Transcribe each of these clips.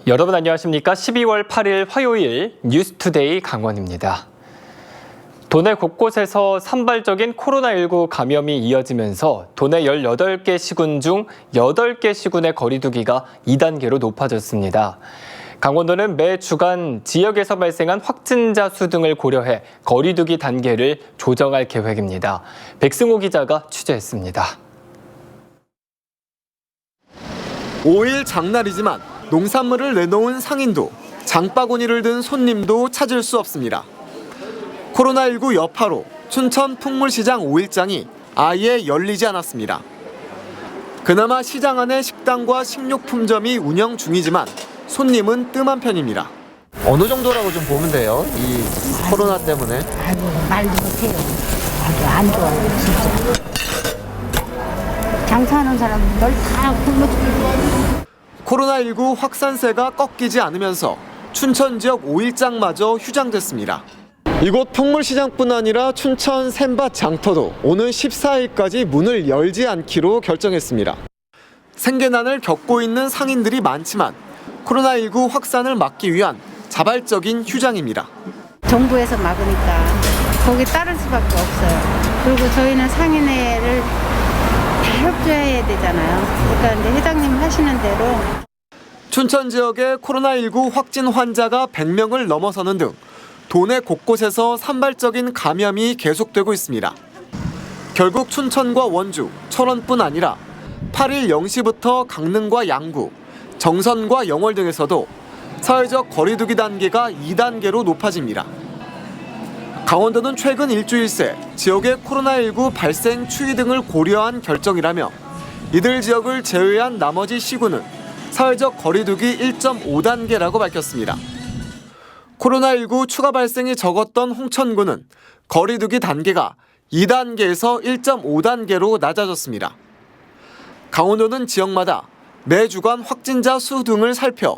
여러분 안녕하십니까? 12월 8일 화요일 뉴스투데이 강원입니다. 도내 곳곳에서 산발적인 코로나19 감염이 이어지면서 도내 18개 시군 중 8개 시군의 거리두기가 2단계로 높아졌습니다. 강원도는 매 주간 지역에서 발생한 확진자 수 등을 고려해 거리두기 단계를 조정할 계획입니다. 백승호 기자가 취재했습니다. 5일 장날이지만 농산물을 내놓은 상인도 장바구니를 든 손님도 찾을 수 없습니다. 코로나19 여파로 춘천 풍물시장 5일장이 아예 열리지 않았습니다. 그나마 시장 안에 식당과 식료품점이 운영 중이지만 손님은 뜸한 편입니다. 어느 정도라고 좀 보면 돼요? 이 코로나 때문에. 아이고 말도 못해요. 아주 안 좋아요 진짜. 장사하는 사람들 다 굶어 죽고. 코로나19 확산세가 꺾이지 않으면서 춘천 지역 5일장마저 휴장됐습니다. 이곳 풍물시장뿐 아니라 춘천 샘밭 장터도 오는 14일까지 문을 열지 않기로 결정했습니다. 생계난을 겪고 있는 상인들이 많지만 코로나19 확산을 막기 위한 자발적인 휴장입니다. 정부에서 막으니까 거기 따를 수밖에 없어요. 그리고 저희는 상인회를 다 협조해야 되잖아요. 그러니까 이제 회장님 하시는 대로. 춘천 지역의 코로나19 확진 환자가 100명을 넘어서는 등 도내 곳곳에서 산발적인 감염이 계속되고 있습니다. 결국 춘천과 원주, 철원뿐 아니라 8일 0시부터 강릉과 양구, 정선과 영월 등에서도 사회적 거리두기 단계가 2단계로 높아집니다. 강원도는 최근 일주일 새 지역의 코로나19 발생 추이 등을 고려한 결정이라며 이들 지역을 제외한 나머지 시군은 사회적 거리두기 1.5단계라고 밝혔습니다. 코로나19 추가 발생이 적었던 홍천군은 거리두기 단계가 2단계에서 1.5단계로 낮아졌습니다. 강원도는 지역마다 매 주간 확진자 수 등을 살펴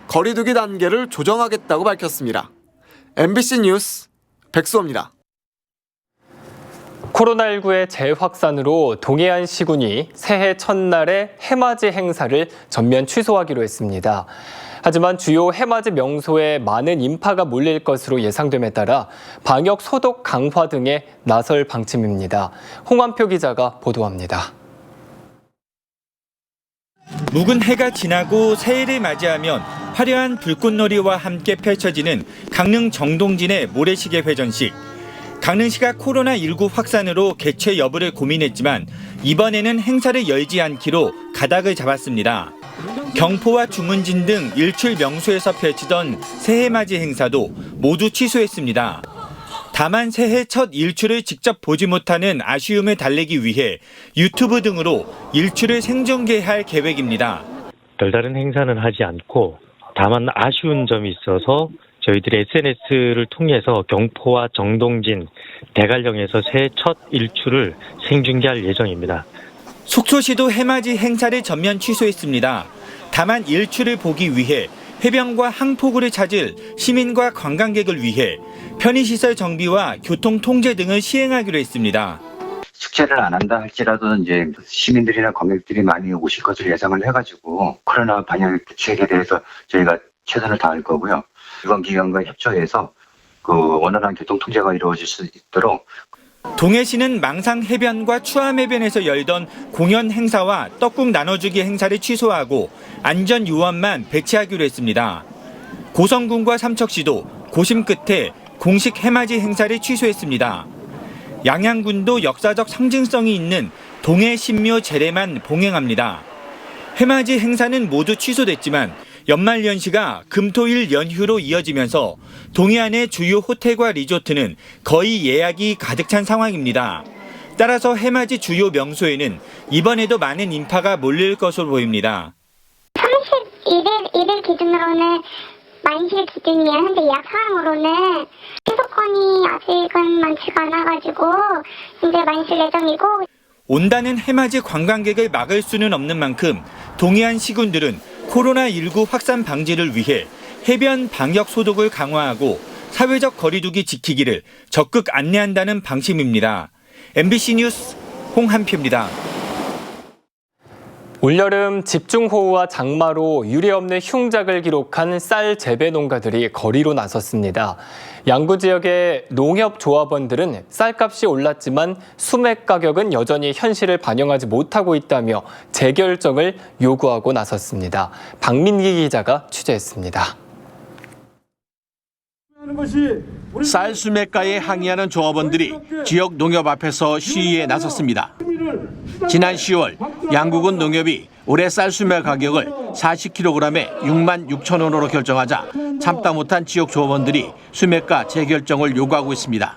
거리두기 단계를 조정하겠다고 밝혔습니다. MBC 뉴스 백수호입니다. 코로나19의 재확산으로 동해안 시군이 새해 첫날의 해맞이 행사를 전면 취소하기로 했습니다. 하지만 주요 해맞이 명소에 많은 인파가 몰릴 것으로 예상됨에 따라 방역 소독 강화 등에 나설 방침입니다. 홍환표 기자가 보도합니다. 묵은 해가 지나고 새해를 맞이하면 화려한 불꽃놀이와 함께 펼쳐지는 강릉 정동진의 모래시계 회전식. 강릉시가 코로나19 확산으로 개최 여부를 고민했지만 이번에는 행사를 열지 않기로 가닥을 잡았습니다. 경포와 주문진 등 일출 명소에서 펼치던 새해맞이 행사도 모두 취소했습니다. 다만 새해 첫 일출을 직접 보지 못하는 아쉬움을 달래기 위해 유튜브 등으로 일출을 생중계할 계획입니다. 별다른 행사는 하지 않고 다만 아쉬운 점이 있어서 저희들이 SNS를 통해서 경포와 정동진, 대관령에서 새해 첫 일출을 생중계할 예정입니다. 속초시도 해맞이 행사를 전면 취소했습니다. 다만 일출을 보기 위해 해변과 항포구를 찾을 시민과 관광객을 위해 편의시설 정비와 교통 통제 등을 시행하기로 했습니다. 축제를 안 한다 할지라도 이제 시민들이나 관객들이 많이 오실 것으로 예상을 해가지고 코로나 방역 대책에 대해서 저희가 최선을 다할 거고요. 이번 기관과 협조해서 원활한 교통 통제가 이루어질 수 있도록. 동해시는 망상 해변과 추암 해변에서 열던 공연 행사와 떡국 나눠주기 행사를 취소하고 안전 요원만 배치하기로 했습니다. 고성군과 삼척시도 고심 끝에 공식 해맞이 행사를 취소했습니다. 양양군도 역사적 상징성이 있는 동해 신묘 제례만 봉행합니다. 해맞이 행사는 모두 취소됐지만 연말연시가 금토일 연휴로 이어지면서 동해안의 주요 호텔과 리조트는 거의 예약이 가득 찬 상황입니다. 따라서 해맞이 주요 명소에는 이번에도 많은 인파가 몰릴 것으로 보입니다. 31일 기준으로는 만실 기준이야. 근데 예약 사항으로는 신속건이 아직은 많지가 않아가지고 이제 만실 예정이고. 온다는 해맞이 관광객을 막을 수는 없는 만큼 동해안 시군들은 코로나19 확산 방지를 위해 해변 방역 소독을 강화하고 사회적 거리두기 지키기를 적극 안내한다는 방침입니다. MBC 뉴스 홍한표입니다. 올여름 집중호우와 장마로 유례없는 흉작을 기록한 쌀 재배 농가들이 거리로 나섰습니다. 양구 지역의 농협조합원들은 쌀값이 올랐지만 수맥 가격은 여전히 현실을 반영하지 못하고 있다며 재결정을 요구하고 나섰습니다. 박민기 기자가 취재했습니다. 쌀 수매가에 항의하는 조합원들이 지역 농협 앞에서 시위에 나섰습니다. 지난 10월 양구군 농협이 올해 쌀 수매 가격을 40kg에 6만 6천 원으로 결정하자 참다 못한 지역 조합원들이 수매가 재결정을 요구하고 있습니다.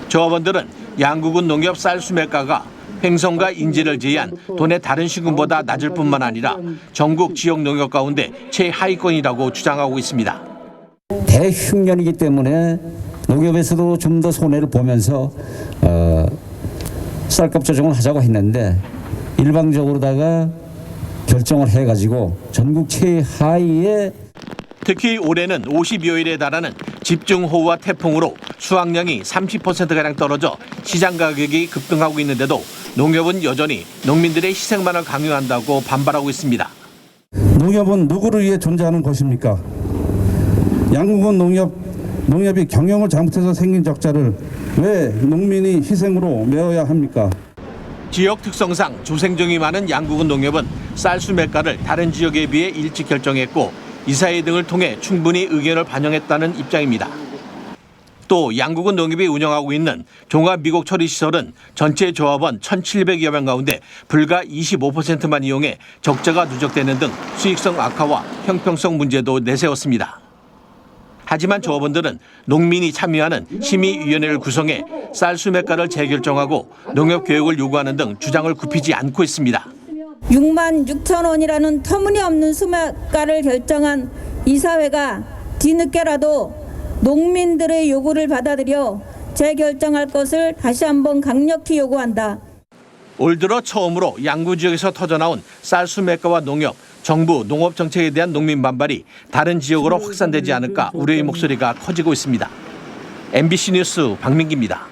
조합원들은 양구군 농협 쌀 수매가가 횡성과 인제를 제외한 도내 다른 시군보다 낮을 뿐만 아니라 전국 지역 농협 가운데 최하위권이라고 주장하고 있습니다. 대흉년이기 때문에 농협에서도 좀 더 손해를 보면서 쌀값 조정을 하자고 했는데 일방적으로다가 결정을 해가지고 전국 최하위에 특히 올해는 50여일에 달하는 집중호우와 태풍으로 수확량이 30%가량 떨어져 시장 가격이 급등하고 있는데도 농협은 여전히 농민들의 희생만을 강요한다고 반발하고 있습니다. 농협은 누구를 위해 존재하는 것입니까? 양구군 농협이 경영을 잘못해서 생긴 적자를 왜 농민이 희생으로 메어야 합니까? 지역 특성상 조생종이 많은 양구군 농협은 쌀 수매가를 다른 지역에 비해 일찍 결정했고 이사회 등을 통해 충분히 의견을 반영했다는 입장입니다. 또 양구군 농협이 운영하고 있는 종합 미국 처리 시설은 전체 조합원 1,700여 명 가운데 불과 25%만 이용해 적자가 누적되는 등 수익성 악화와 형평성 문제도 내세웠습니다. 하지만 조합원들은 농민이 참여하는 심의위원회를 구성해 쌀 수매가를 재결정하고 농협 개혁을 요구하는 등 주장을 굽히지 않고 있습니다. 6만 6천 원이라는 터무니없는 수매가를 결정한 이사회가 뒤늦게라도 농민들의 요구를 받아들여 재결정할 것을 다시 한번 강력히 요구한다. 올 들어 처음으로 양구 지역에서 터져나온 쌀 수매가와 농협, 정부 농업 정책에 대한 농민 반발이 다른 지역으로 확산되지 않을까 우려의 목소리가 커지고 있습니다. MBC 뉴스 박민기입니다.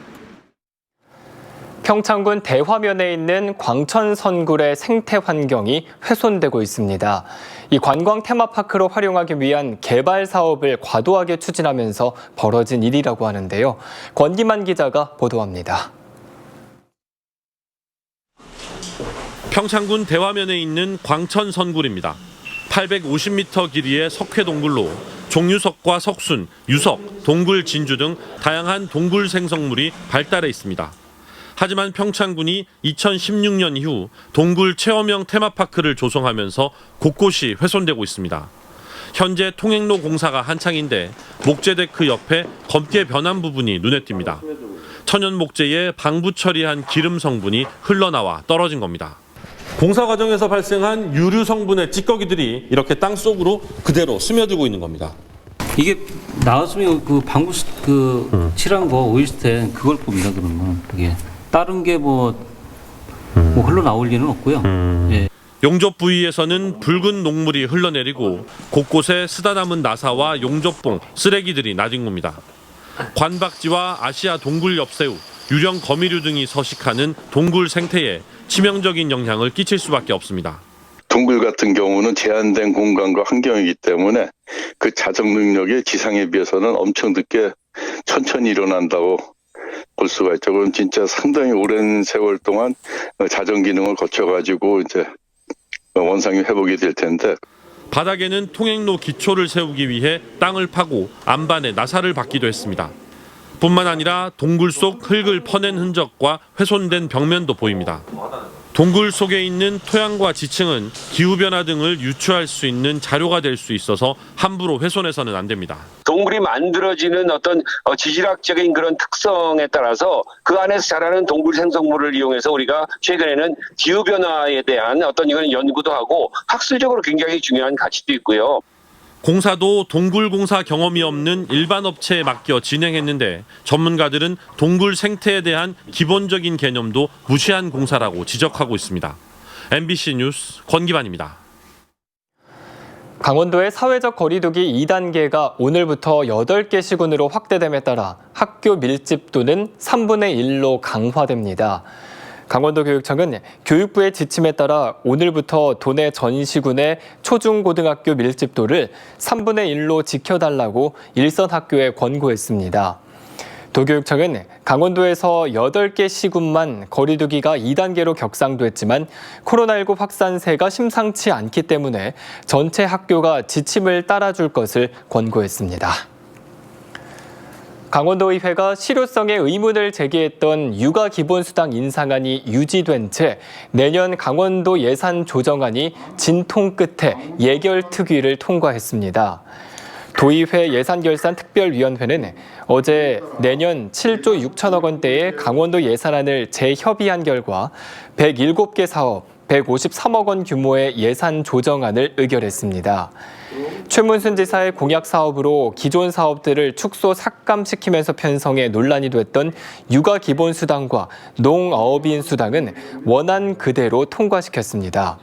평창군 대화면에 있는 광천선굴의 생태 환경이 훼손되고 있습니다. 이 관광 테마파크로 활용하기 위한 개발 사업을 과도하게 추진하면서 벌어진 일이라고 하는데요. 권기만 기자가 보도합니다. 평창군 대화면에 있는 광천선굴입니다. 850m 길이의 석회동굴로 종유석과 석순, 유석, 동굴 진주 등 다양한 동굴 생성물이 발달해 있습니다. 하지만 평창군이 2016년 이후 동굴 체험형 테마파크를 조성하면서 곳곳이 훼손되고 있습니다. 현재 통행로 공사가 한창인데 목재데크 옆에 검게 변한 부분이 눈에 띕니다. 천연 목재에 방부 처리한 기름 성분이 흘러나와 떨어진 겁니다. 공사 과정에서 발생한 유류 성분의 찌꺼기들이 이렇게 땅 속으로 그대로 스며들고 있는 겁니다. 이게 나왔으면 그 방구 칠한 거 오일스텐 그걸 봅니다. 그러면 이게 다른 게 뭐 흘러나올 리는 없고요. 예. 용접 부위에서는 붉은 녹물이 흘러내리고 곳곳에 쓰다 남은 나사와 용접봉, 쓰레기들이 나뒹 겁니다. 관박쥐와 아시아 동굴 엽새우, 유령 거미류 등이 서식하는 동굴 생태에 치명적인 영향을 끼칠 수밖에 없습니다. 동굴 같은 경우는 제한된 공간과 환경이기 때문에 그 자정 능력이 지상에 비해서는 엄청 늦게 천천히 일어난다고 볼 수가 있죠. 그럼 진짜 상당히 오랜 세월 동안 자정 기능을 거쳐가지고 이제 원상이 회복이 될 텐데. 바닥에는 통행로 기초를 세우기 위해 땅을 파고 안반에 나사를 박기도 했습니다. 뿐만 아니라 동굴 속 흙을 퍼낸 흔적과 훼손된 벽면도 보입니다. 동굴 속에 있는 토양과 지층은 기후변화 등을 유추할 수 있는 자료가 될 수 있어서 함부로 훼손해서는 안 됩니다. 동굴이 만들어지는 어떤 지질학적인 그런 특성에 따라서 그 안에서 자라는 동굴 생성물을 이용해서 우리가 최근에는 기후변화에 대한 어떤 이런 연구도 하고 학술적으로 굉장히 중요한 가치도 있고요. 공사도 동굴 공사 경험이 없는 일반 업체에 맡겨 진행했는데 전문가들은 동굴 생태에 대한 기본적인 개념도 무시한 공사라고 지적하고 있습니다. MBC 뉴스 권기만입니다. 강원도의 사회적 거리두기 2단계가 오늘부터 8개 시군으로 확대됨에 따라 학교 밀집도는 3분의 1로 강화됩니다. 강원도교육청은 교육부의 지침에 따라 오늘부터 도내 전 시군의 초중고등학교 밀집도를 3분의 1로 지켜달라고 일선 학교에 권고했습니다. 도교육청은 강원도에서 8개 시군만 거리두기가 2단계로 격상됐지만 코로나19 확산세가 심상치 않기 때문에 전체 학교가 지침을 따라줄 것을 권고했습니다. 강원도의회가 실효성에 의문을 제기했던 육아 기본수당 인상안이 유지된 채 내년 강원도 예산 조정안이 진통 끝에 예결특위를 통과했습니다. 도의회 예산결산특별위원회는 어제 내년 7조 6천억 원대의 강원도 예산안을 재협의한 결과 107개 사업, 153억 원 규모의 예산 조정안을 의결했습니다. 최문순 지사의 공약 사업으로 기존 사업들을 축소 삭감시키면서 편성해 논란이 됐던 육아 기본수당과 농어업인 수당은 원안 그대로 통과시켰습니다.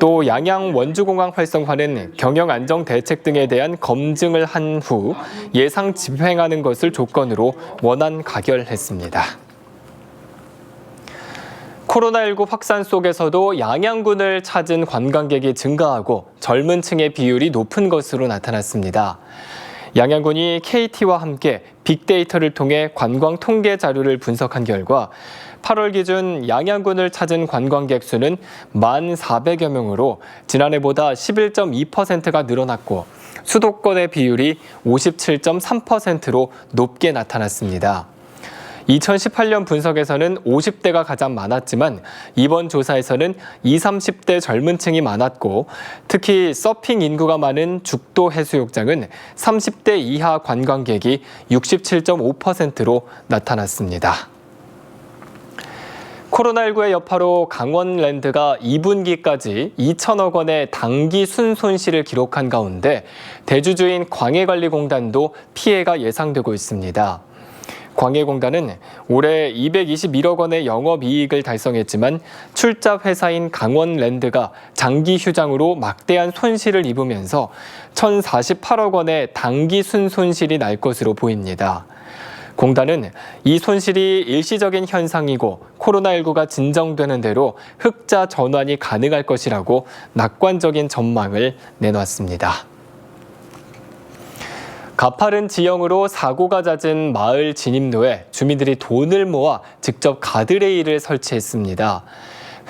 또 양양 원주공항 활성화는 경영 안정 대책 등에 대한 검증을 한 후 예상 집행하는 것을 조건으로 원안 가결했습니다. 코로나19 확산 속에서도 양양군을 찾은 관광객이 증가하고 젊은 층의 비율이 높은 것으로 나타났습니다. 양양군이 KT와 함께 빅데이터를 통해 관광 통계 자료를 분석한 결과 8월 기준 양양군을 찾은 관광객 수는 1,400여 명으로 지난해보다 11.2%가 늘어났고 수도권의 비율이 57.3%로 높게 나타났습니다. 2018년 분석에서는 50대가 가장 많았지만 이번 조사에서는 20, 30대 젊은 층이 많았고 특히 서핑 인구가 많은 죽도 해수욕장은 30대 이하 관광객이 67.5%로 나타났습니다. 코로나19의 여파로 강원랜드가 2분기까지 2천억 원의 당기 순손실을 기록한 가운데 대주주인 광해관리공단도 피해가 예상되고 있습니다. 광해공단은 올해 221억 원의 영업이익을 달성했지만 출자 회사인 강원랜드가 장기 휴장으로 막대한 손실을 입으면서 1,048억 원의 당기 순손실이 날 것으로 보입니다. 공단은 이 손실이 일시적인 현상이고 코로나19가 진정되는 대로 흑자 전환이 가능할 것이라고 낙관적인 전망을 내놨습니다. 가파른 지형으로 사고가 잦은 마을 진입로에 주민들이 돈을 모아 직접 가드레일을 설치했습니다.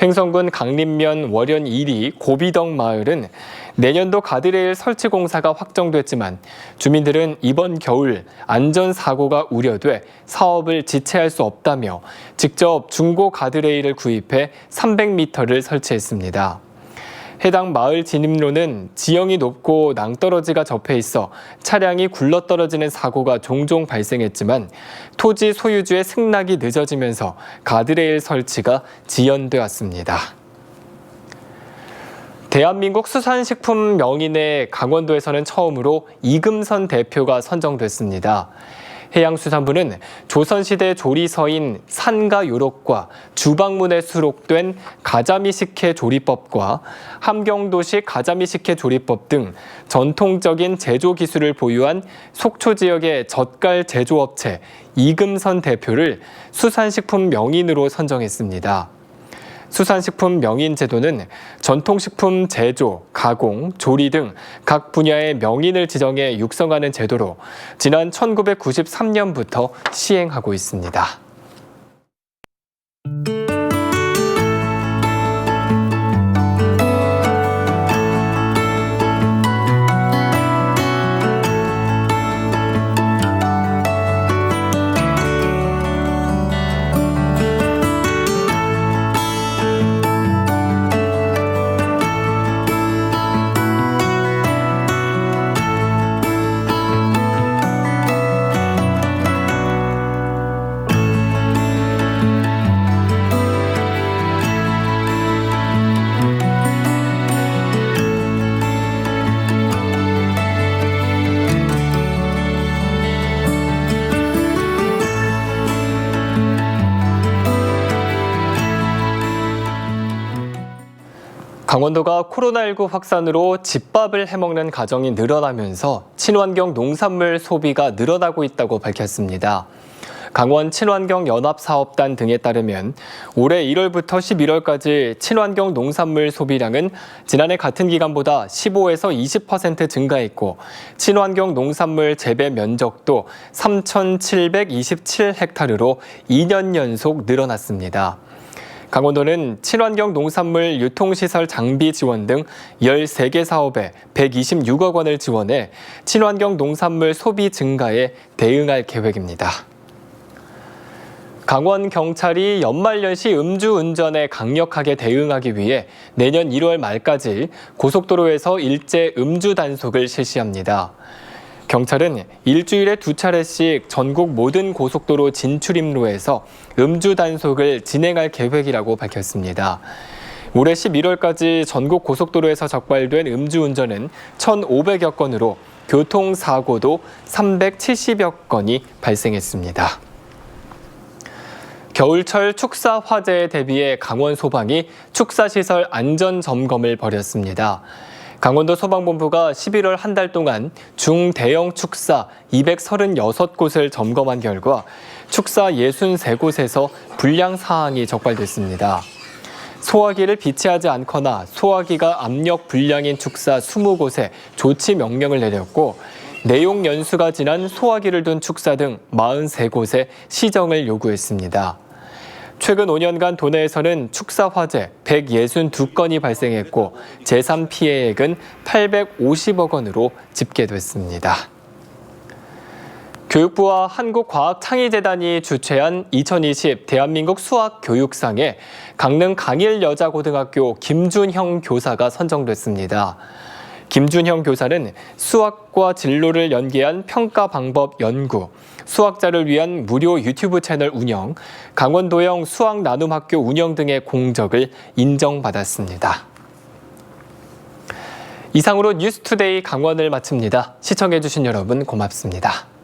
횡성군 강림면 월연 1리 고비덕 마을은 내년도 가드레일 설치 공사가 확정됐지만 주민들은 이번 겨울 안전사고가 우려돼 사업을 지체할 수 없다며 직접 중고 가드레일을 구입해 300m를 설치했습니다. 해당 마을 진입로는 지형이 높고 낭떠러지가 접해 있어 차량이 굴러떨어지는 사고가 종종 발생했지만 토지 소유주의 승낙이 늦어지면서 가드레일 설치가 지연돼 왔습니다. 대한민국 수산식품 명인에 강원도에서는 처음으로 이금선 대표가 선정됐습니다. 해양수산부는 조선시대 조리서인 산가요록과 주방문에 수록된 가자미식혜 조리법과 함경도식 가자미식혜 조리법 등 전통적인 제조 기술을 보유한 속초 지역의 젓갈 제조업체 이금선 대표를 수산식품 명인으로 선정했습니다. 수산식품 명인 제도는 전통식품 제조, 가공, 조리 등 각 분야의 명인을 지정해 육성하는 제도로 지난 1993년부터 시행하고 있습니다. 강원도가 코로나19 확산으로 집밥을 해먹는 가정이 늘어나면서 친환경 농산물 소비가 늘어나고 있다고 밝혔습니다. 강원 친환경연합사업단 등에 따르면 올해 1월부터 11월까지 친환경 농산물 소비량은 지난해 같은 기간보다 15에서 20% 증가했고 친환경 농산물 재배 면적도 3,727헥타르로 2년 연속 늘어났습니다. 강원도는 친환경 농산물 유통시설 장비 지원 등 13개 사업에 126억 원을 지원해 친환경 농산물 소비 증가에 대응할 계획입니다. 강원경찰이 연말연시 음주운전에 강력하게 대응하기 위해 내년 1월 말까지 고속도로에서 일제 음주 단속을 실시합니다. 경찰은 일주일에 2차례씩 전국 모든 고속도로 진출입로에서 음주 단속을 진행할 계획이라고 밝혔습니다. 올해 11월까지 전국 고속도로에서 적발된 음주운전은 1,500여 건으로 교통사고도 370여 건이 발생했습니다. 겨울철 축사 화재에 대비해 강원 소방이 축사시설 안전점검을 벌였습니다. 강원도 소방본부가 11월 한 달 동안 중대형 축사 236곳을 점검한 결과 축사 63곳에서 불량 사항이 적발됐습니다. 소화기를 비치하지 않거나 소화기가 압력 불량인 축사 20곳에 조치 명령을 내렸고 내용 연수가 지난 소화기를 둔 축사 등 43곳에 시정을 요구했습니다. 최근 5년간 도내에서는 축사 화재 162건이 발생했고 재산 피해액은 850억 원으로 집계됐습니다. 교육부와 한국과학창의재단이 주최한 2020 대한민국 수학교육상에 강릉 강일여자고등학교 김준형 교사가 선정됐습니다. 김준형 교사는 수학과 진로를 연계한 평가 방법 연구, 수학자를 위한 무료 유튜브 채널 운영, 강원도형 수학 나눔학교 운영 등의 공적을 인정받았습니다. 이상으로 뉴스투데이 강원을 마칩니다. 시청해주신 여러분 고맙습니다.